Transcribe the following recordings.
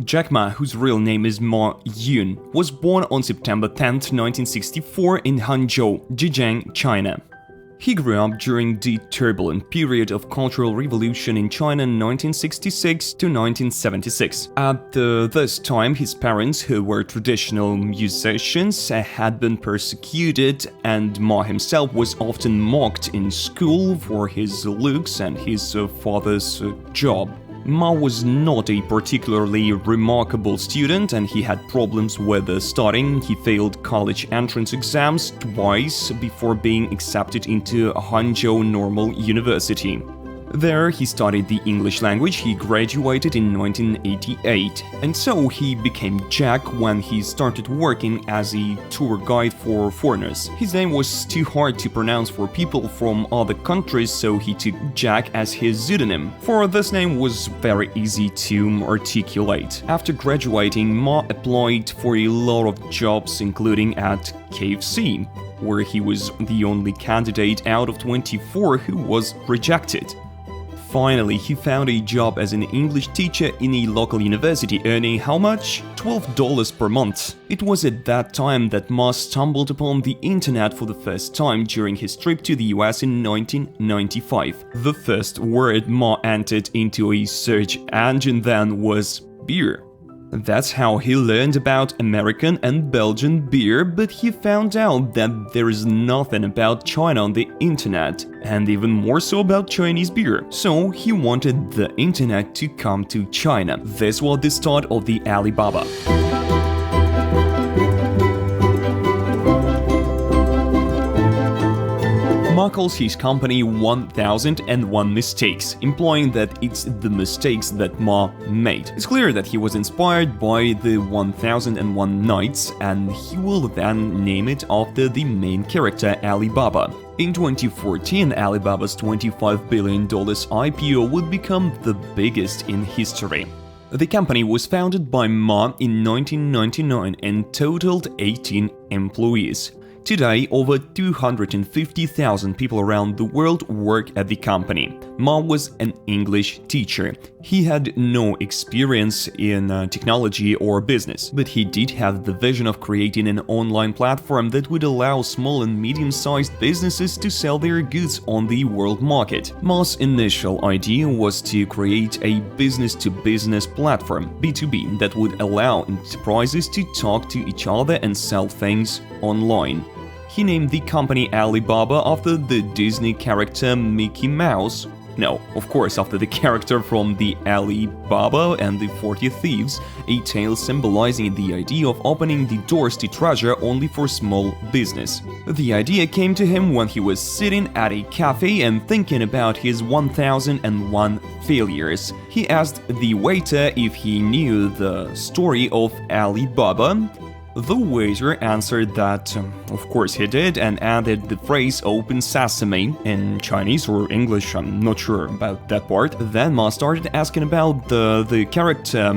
Jack Ma, whose real name is Ma Yun, was born on September 10, 1964 in Hangzhou, Zhejiang, China. He grew up during the turbulent period of Cultural Revolution in China 1966 to 1976. At this time, his parents, who were traditional musicians, had been persecuted, and Ma himself was often mocked in school for his looks and his father's job. Ma was not a particularly remarkable student, and he had problems with studying. He failed college entrance exams twice before being accepted into Hangzhou Normal University. There, he studied the English language. He graduated in 1988, and so he became Jack when he started working as a tour guide for foreigners. His name was too hard to pronounce for people from other countries, so he took Jack as his pseudonym, for this name was very easy to articulate. After graduating, Ma applied for a lot of jobs, including at KFC, where he was the only candidate out of 24 who was rejected. Finally, he found a job as an English teacher in a local university, earning how much? $12 per month. It was at that time that Ma stumbled upon the internet for the first time during his trip to the US in 1995. The first word Ma entered into a search engine then was beer. That's how he learned about American and Belgian beer, but he found out that there is nothing about China on the internet, and even more so about Chinese beer. So he wanted the internet to come to China. This was the start of the Alibaba. Ma calls his company 1001 Mistakes, implying that it's the mistakes that Ma made. It's clear that he was inspired by the 1001 Nights, and he will then name it after the main character Alibaba. In 2014, Alibaba's $25 billion IPO would become the biggest in history. The company was founded by Ma in 1999 and totaled 18 employees. Today, over 250,000 people around the world work at the company. Ma was an English teacher. He had no experience in technology or business, but he did have the vision of creating an online platform that would allow small and medium-sized businesses to sell their goods on the world market. Ma's initial idea was to create a business-to-business platform, B2B, that would allow enterprises to talk to each other and sell things online. He named the company Alibaba after the Disney character Mickey Mouse. No, of course, after the character from the Alibaba and the 40 Thieves, a tale symbolizing the idea of opening the doors to treasure only for small business. The idea came to him when he was sitting at a cafe and thinking about his 1001 failures. He asked the waiter if he knew the story of Alibaba. The waiter answered that, of course he did, and added the phrase "open sesame" in Chinese or English, I'm not sure about that part. Then Ma started asking about the character,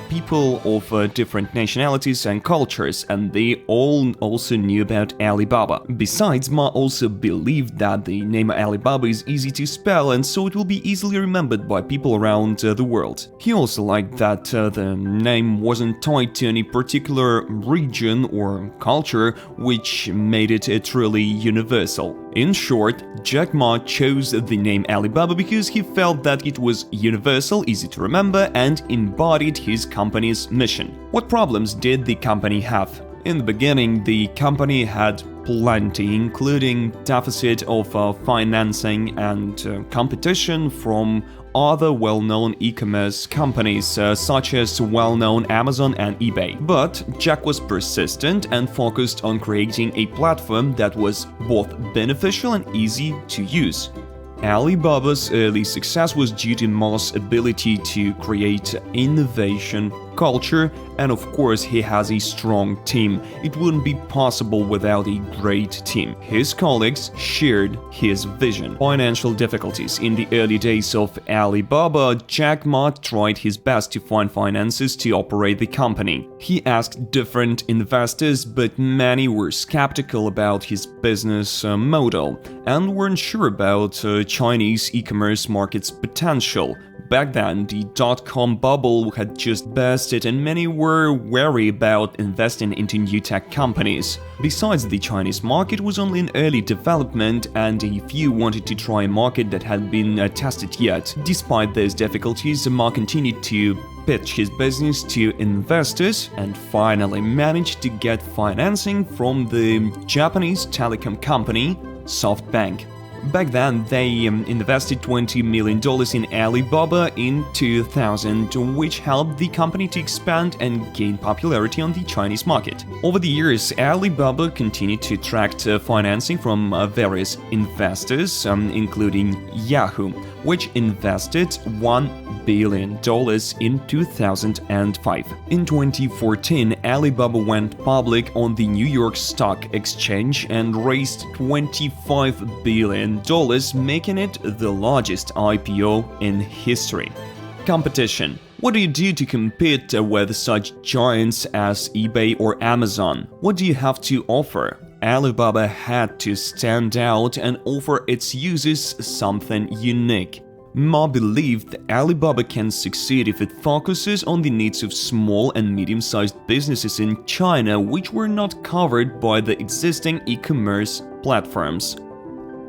people of different nationalities and cultures, and they all also knew about Alibaba. Besides, Ma also believed that the name Alibaba is easy to spell, and so it will be easily remembered by people around the world. He also liked that the name wasn't tied to any particular region or culture, which made it truly universal. In short, Jack Ma chose the name Alibaba because he felt that it was universal, easy to remember, and embodied his company's mission. What problems did the company have? In the beginning, the company had plenty, including deficit of financing and competition from other well-known e-commerce companies such as well-known Amazon and eBay. But Jack was persistent and focused on creating a platform that was both beneficial and easy to use. Alibaba's early success was due to Ma's ability to create innovation, culture, and of course he has a strong team. It wouldn't be possible without a great team. His colleagues shared his vision. Financial difficulties. In the early days of Alibaba, Jack Ma tried his best to find finances to operate the company. He asked different investors, but many were skeptical about his business model and weren't sure about Chinese e-commerce market's potential. back then, the dot-com bubble had just bursted and many were wary about investing into new tech companies. Besides, the Chinese market was only in early development and a few wanted to try a market that had been tested yet. Despite those difficulties, Ma continued to pitch his business to investors and finally managed to get financing from the Japanese telecom company SoftBank. Back then, they invested $20 million in Alibaba in 2000, which helped the company to expand and gain popularity on the Chinese market. Over the years, Alibaba continued to attract financing from various investors, including Yahoo, which invested $1 billion in 2005. In 2014, Alibaba went public on the New York Stock Exchange and raised $25 billion, making it the largest IPO in history. Competition. What do you do to compete with such giants as eBay or Amazon? What do you have to offer? Alibaba had to stand out and offer its users something unique. Ma believed Alibaba can succeed if it focuses on the needs of small and medium-sized businesses in China which were not covered by the existing e-commerce platforms.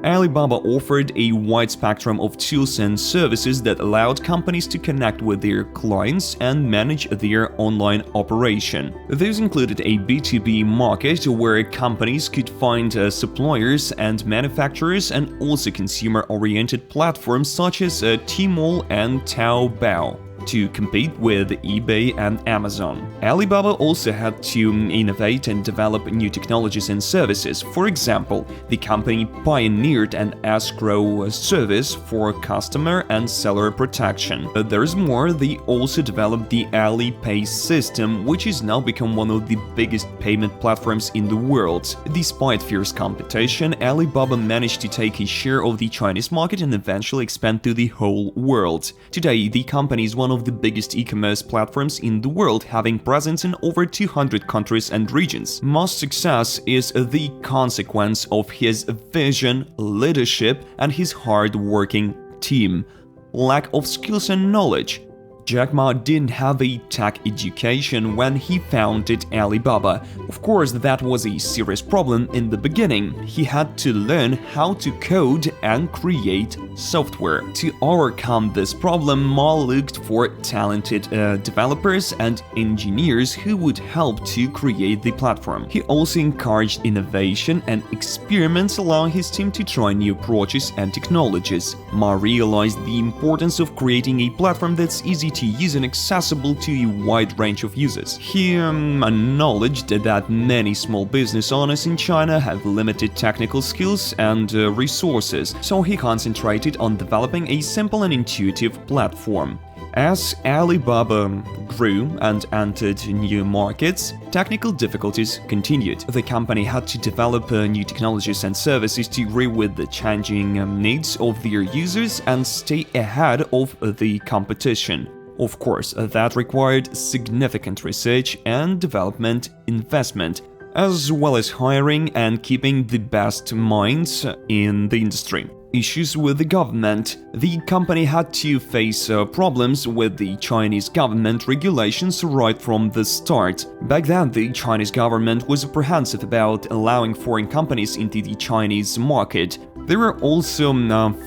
Alibaba offered a wide spectrum of tools and services that allowed companies to connect with their clients and manage their online operation. These included a B2B market where companies could find suppliers and manufacturers, and also consumer-oriented platforms such as Tmall and Taobao to compete with eBay and Amazon. Alibaba also had to innovate and develop new technologies and services. For example, the company pioneered an escrow service for customer and seller protection. There's more, they also developed the Alipay system, which has now become one of the biggest payment platforms in the world. Despite fierce competition, Alibaba managed to take a share of the Chinese market and eventually expand to the whole world. Today, the company is one of the biggest e-commerce platforms in the world, having presence in over 200 countries and regions. Ma's success is the consequence of his vision, leadership, and his hard-working team. Lack of skills and knowledge. Jack Ma didn't have a tech education when he founded Alibaba. Of course, that was a serious problem in the beginning. He had to learn how to code and create software. To overcome this problem, Ma looked for talented developers and engineers who would help to create the platform. He also encouraged innovation and experiments, allowing his team to try new approaches and technologies. Ma realized the importance of creating a platform that's easy to use and accessible to a wide range of users. He acknowledged that many small business owners in China have limited technical skills and resources, so he concentrated on developing a simple and intuitive platform. As Alibaba grew and entered new markets, technical difficulties continued. The company had to develop new technologies and services to agree with the changing needs of their users and stay ahead of the competition. Of course, that required significant research and development investment, as well as hiring and keeping the best minds in the industry. Issues with the government. The company had to face problems with the Chinese government regulations right from the start. Back then, the Chinese government was apprehensive about allowing foreign companies into the Chinese market. There were also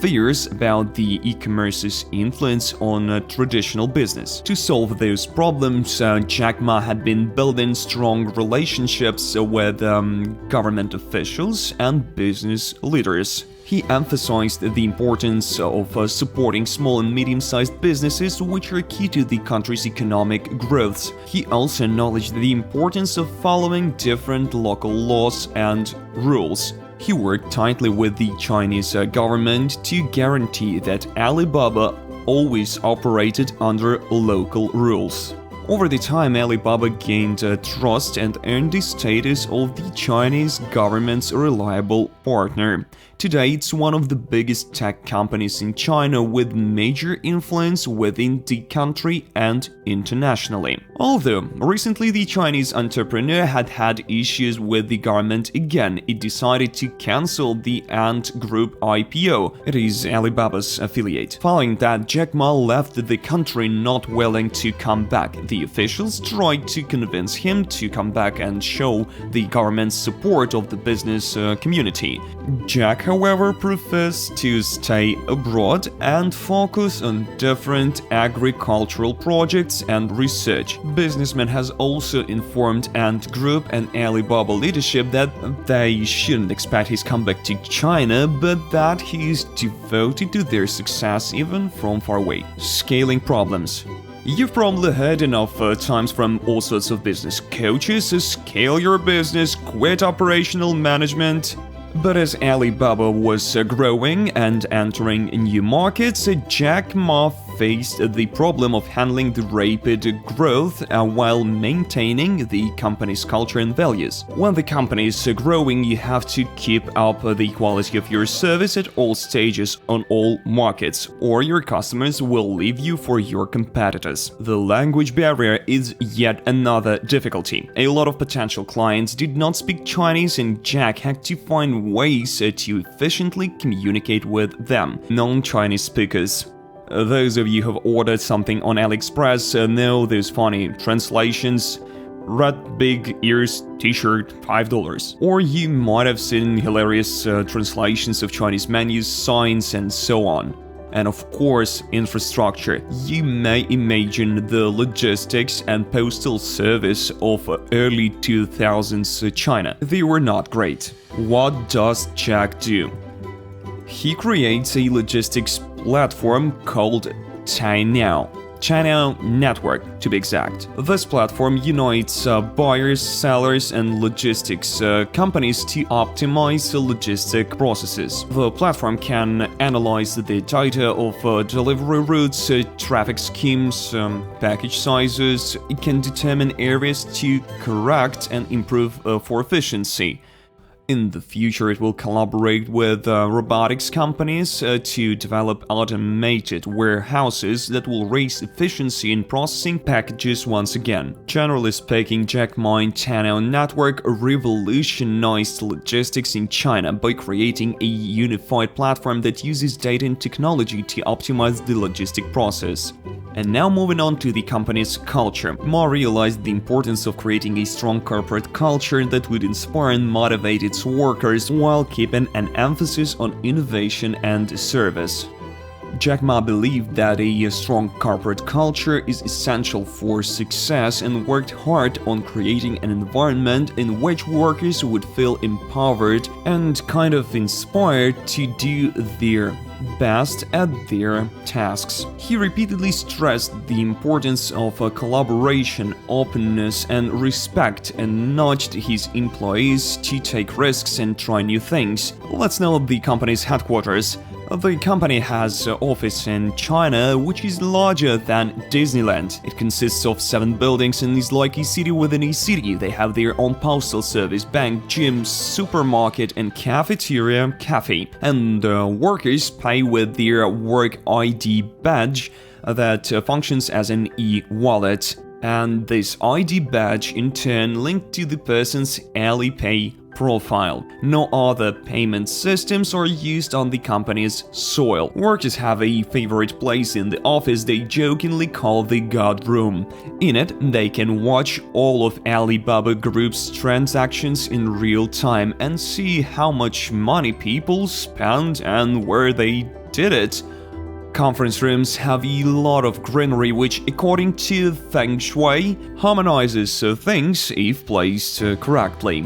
fears about the e-commerce's influence on traditional business. To solve those problems, Jack Ma had been building strong relationships with government officials and business leaders. He emphasized the importance of supporting small and medium-sized businesses, which are key to the country's economic growth. He also acknowledged the importance of following different local laws and rules. He worked tightly with the Chinese government to guarantee that Alibaba always operated under local rules. Over the time, Alibaba gained trust and earned the status of the Chinese government's reliable partner. Today, it's one of the biggest tech companies in China with major influence within the country and internationally. Although, recently the Chinese entrepreneur had issues with the government again, it decided to cancel the Ant Group IPO. It is Alibaba's affiliate. Following that, Jack Ma left the country not willing to come back. The officials tried to convince him to come back and show the government's support of the business community. Jack, however, prefers to stay abroad and focus on different agricultural projects and research. Businessman has also informed Ant Group and Alibaba leadership that they shouldn't expect his comeback to China, but that he is devoted to their success even from far away. Scaling problems. You've probably heard enough times from all sorts of business coaches: scale your business, quit operational management. But as Alibaba was growing and entering new markets, Jack Ma faced the problem of handling the rapid growth while maintaining the company's culture and values. When the company is growing, you have to keep up the quality of your service at all stages on all markets, or your customers will leave you for your competitors. The language barrier is yet another difficulty. A lot of potential clients did not speak Chinese, and Jack had to find ways to efficiently communicate with them, non-Chinese speakers. Those of you who have ordered something on AliExpress know those funny translations: red big ears t-shirt, $5. Or you might have seen hilarious translations of Chinese menus, signs, and so on. And of course, infrastructure. You may imagine the logistics and postal service of early 2000s China. They were not great. What does Jack do? He creates a logistics platform called China Network, to be exact. This platform unites buyers, sellers, and logistics companies to optimize logistic processes. The platform can analyze the data of delivery routes, traffic schemes, package sizes. It can determine areas to correct and improve for efficiency. In the future, it will collaborate with robotics companies to develop automated warehouses that will raise efficiency in processing packages once again. Generally speaking, Jack Ma China Network revolutionized logistics in China by creating a unified platform that uses data and technology to optimize the logistic process. And now moving on to the company's culture. Ma realized the importance of creating a strong corporate culture that would inspire and motivate its workers while keeping an emphasis on innovation and service. Jack Ma believed that a strong corporate culture is essential for success and worked hard on creating an environment in which workers would feel empowered and kind of inspired to do their best at their tasks. He repeatedly stressed the importance of collaboration, openness, and respect, and nudged his employees to take risks and try new things. Let's know the company's headquarters. The company has an office in China, which is larger than Disneyland. It consists of 7 buildings and is like a city within a city. They have their own postal service, bank, gym, supermarket, and cafeteria, cafe. And workers pay with their work ID badge that functions as an e-wallet. And this ID badge in turn linked to the person's Alipay profile. No other payment systems are used on the company's soil. Workers have a favorite place in the office they jokingly call the God Room. In it, they can watch all of Alibaba Group's transactions in real time and see how much money people spend and where they did it. Conference rooms have a lot of greenery, which, according to Feng Shui, harmonizes things if placed correctly.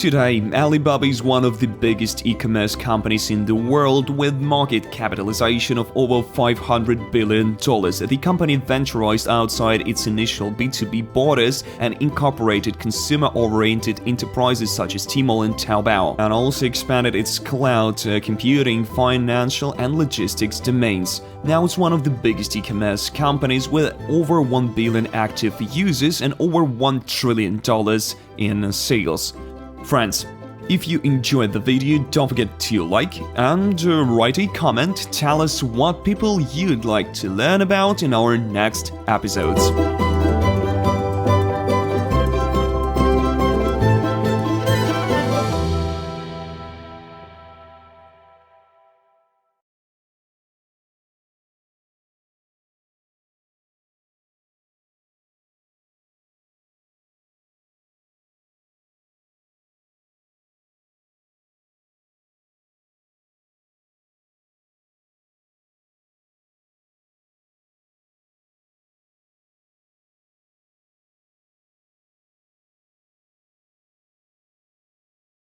Today, Alibaba is one of the biggest e-commerce companies in the world with market capitalization of over $500 billion. The company venturized outside its initial B2B borders and incorporated consumer-oriented enterprises such as Tmall and Taobao, and also expanded its cloud computing, financial and logistics domains. Now it's one of the biggest e-commerce companies with over 1 billion active users and over $1 trillion in sales. Friends, if you enjoyed the video, don't forget to like and write a comment. Tell us what people you'd like to learn about in our next episodes.